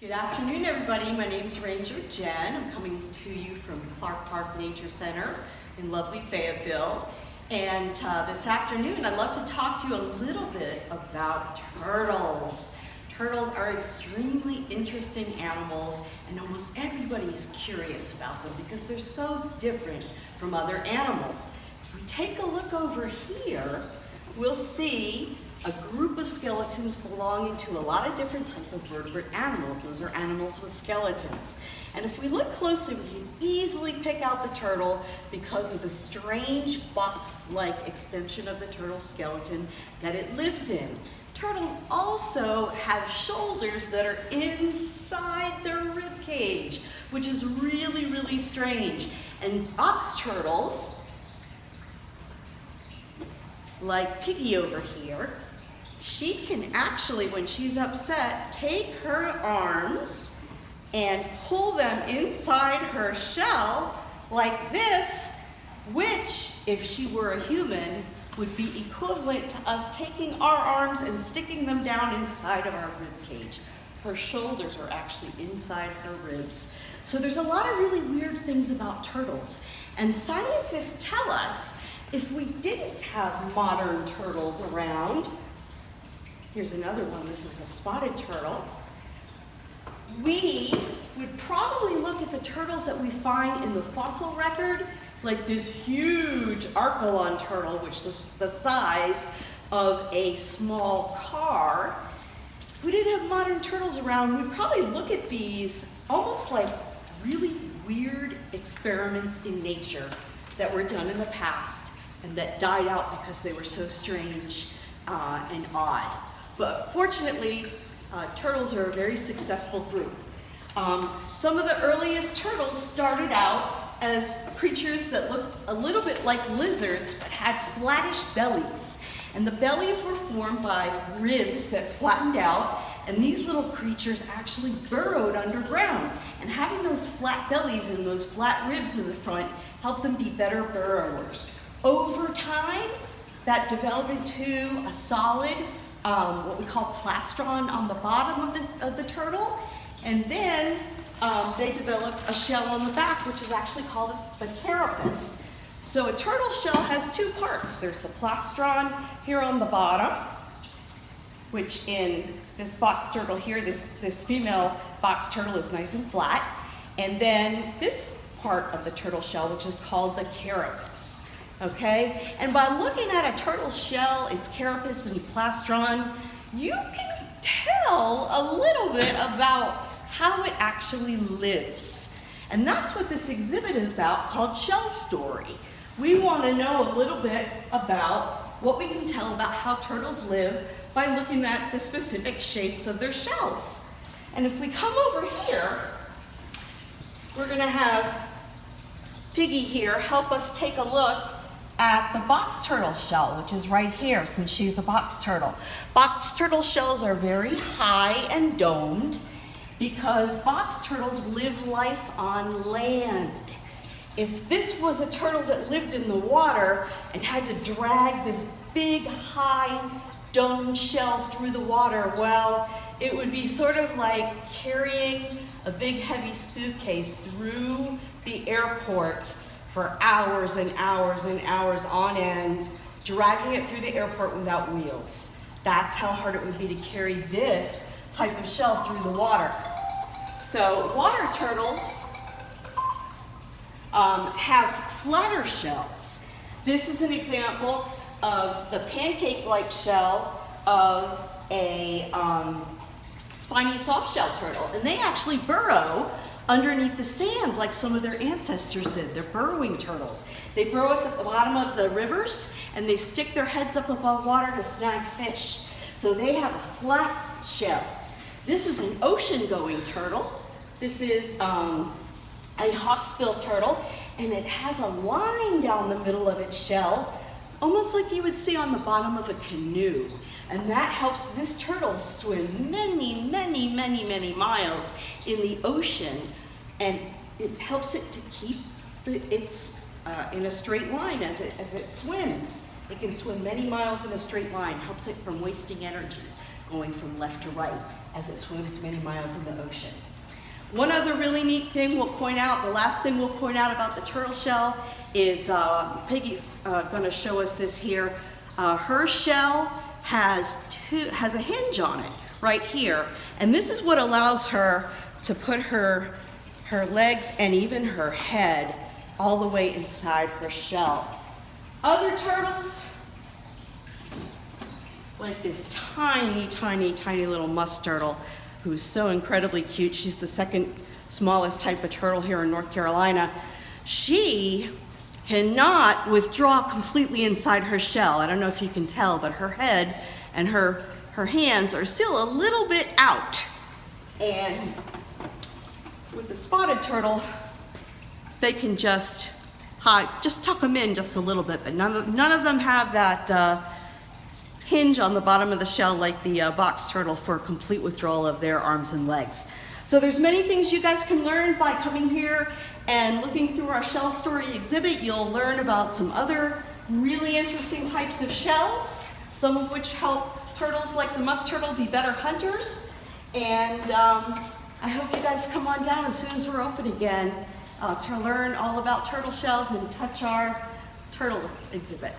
Good afternoon, everybody. My name is Ranger Jenn. I'm coming to you from Clark Park Nature Center in lovely Fayetteville. And this afternoon, I'd love to talk to you a little bit about turtles. Turtles are extremely interesting animals, and almost everybody is curious about them because they're so different from other animals. If we take a look over here, we'll see a group of skeletons belonging to a lot of different types of vertebrate animals. Those are animals with skeletons. And if we look closely, we can easily pick out the turtle because of the strange box-like extension of the turtle skeleton that it lives in. Turtles also have shoulders that are inside their rib cage, which is really, really strange. And box turtles, like Piggy over here, she can actually, when she's upset, take her arms and pull them inside her shell like this, which, if she were a human, would be equivalent to us taking our arms and sticking them down inside of our rib cage. Her shoulders are actually inside her ribs. So there's a lot of really weird things about turtles. And scientists tell us if we didn't have modern turtles around, here's another one, this is a spotted turtle, we would probably look at the turtles that we find in the fossil record, like this huge Archelon turtle, which is the size of a small car. If we didn't have modern turtles around, we'd probably look at these almost like really weird experiments in nature that were done in the past and that died out because they were so strange and odd. But fortunately, turtles are a very successful group. Some of the earliest turtles started out as creatures that looked a little bit like lizards but had flattish bellies. And the bellies were formed by ribs that flattened out, and these little creatures actually burrowed underground. And having those flat bellies and those flat ribs in the front helped them be better burrowers. Over time, that developed into a solid, what we call plastron on the bottom of the turtle, and then they developed a shell on the back, which is actually called the carapace. So a turtle shell has two parts. There's the plastron here on the bottom, which in this box turtle here, this female box turtle is nice and flat, and then this part of the turtle shell, which is called the carapace. Okay, and by looking at a turtle shell, its carapace and plastron, you can tell a little bit about how it actually lives. And that's what this exhibit is about, called Shell Story. We want to know a little bit about what we can tell about how turtles live by looking at the specific shapes of their shells. And if we come over here, we're going to have Piggy here help us take a look at the box turtle shell, which is right here, since she's a box turtle. Box turtle shells are very high and domed because box turtles live life on land. If this was a turtle that lived in the water and had to drag this big, high, domed shell through the water, well, it would be sort of like carrying a big, heavy suitcase through the airport for hours and hours and hours on end, dragging it through the airport without wheels. That's how hard it would be to carry this type of shell through the water. So water turtles have flatter shells. This is an example of the pancake-like shell of a spiny soft-shell turtle. And they actually burrow underneath the sand like some of their ancestors did. They're burrowing turtles. They burrow at the bottom of the rivers and they stick their heads up above water to snag fish. So they have a flat shell. This is an ocean-going turtle. This is a Hawksbill turtle, and it has a line down the middle of its shell, almost like you would see on the bottom of a canoe. And that helps this turtle swim many, many, many, many miles in the ocean, and it helps it to keep its in a straight line as it swims. It can swim many miles in a straight line, helps it from wasting energy, going from left to right as it swims many miles in the ocean. One other really neat thing we'll point out, the last thing we'll point out about the turtle shell is, Peggy's gonna show us this here. Her shell has a hinge on it right here. And this is what allows her to put her legs and even her head all the way inside her shell. Other turtles, like this tiny, tiny, tiny little musk turtle, who's so incredibly cute. She's the second smallest type of turtle here in North Carolina. She cannot withdraw completely inside her shell. I don't know if you can tell, but her head and her hands are still a little bit out. And with the spotted turtle, they can just tuck them in just a little bit, but none of them have that hinge on the bottom of the shell like the box turtle for complete withdrawal of their arms and legs. So there's many things you guys can learn by coming here and looking through our shell story exhibit. You'll learn about some other really interesting types of shells, some of which help turtles like the musk turtle be better hunters. And I hope you guys come on down as soon as we're open again to learn all about turtle shells and touch our turtle exhibit.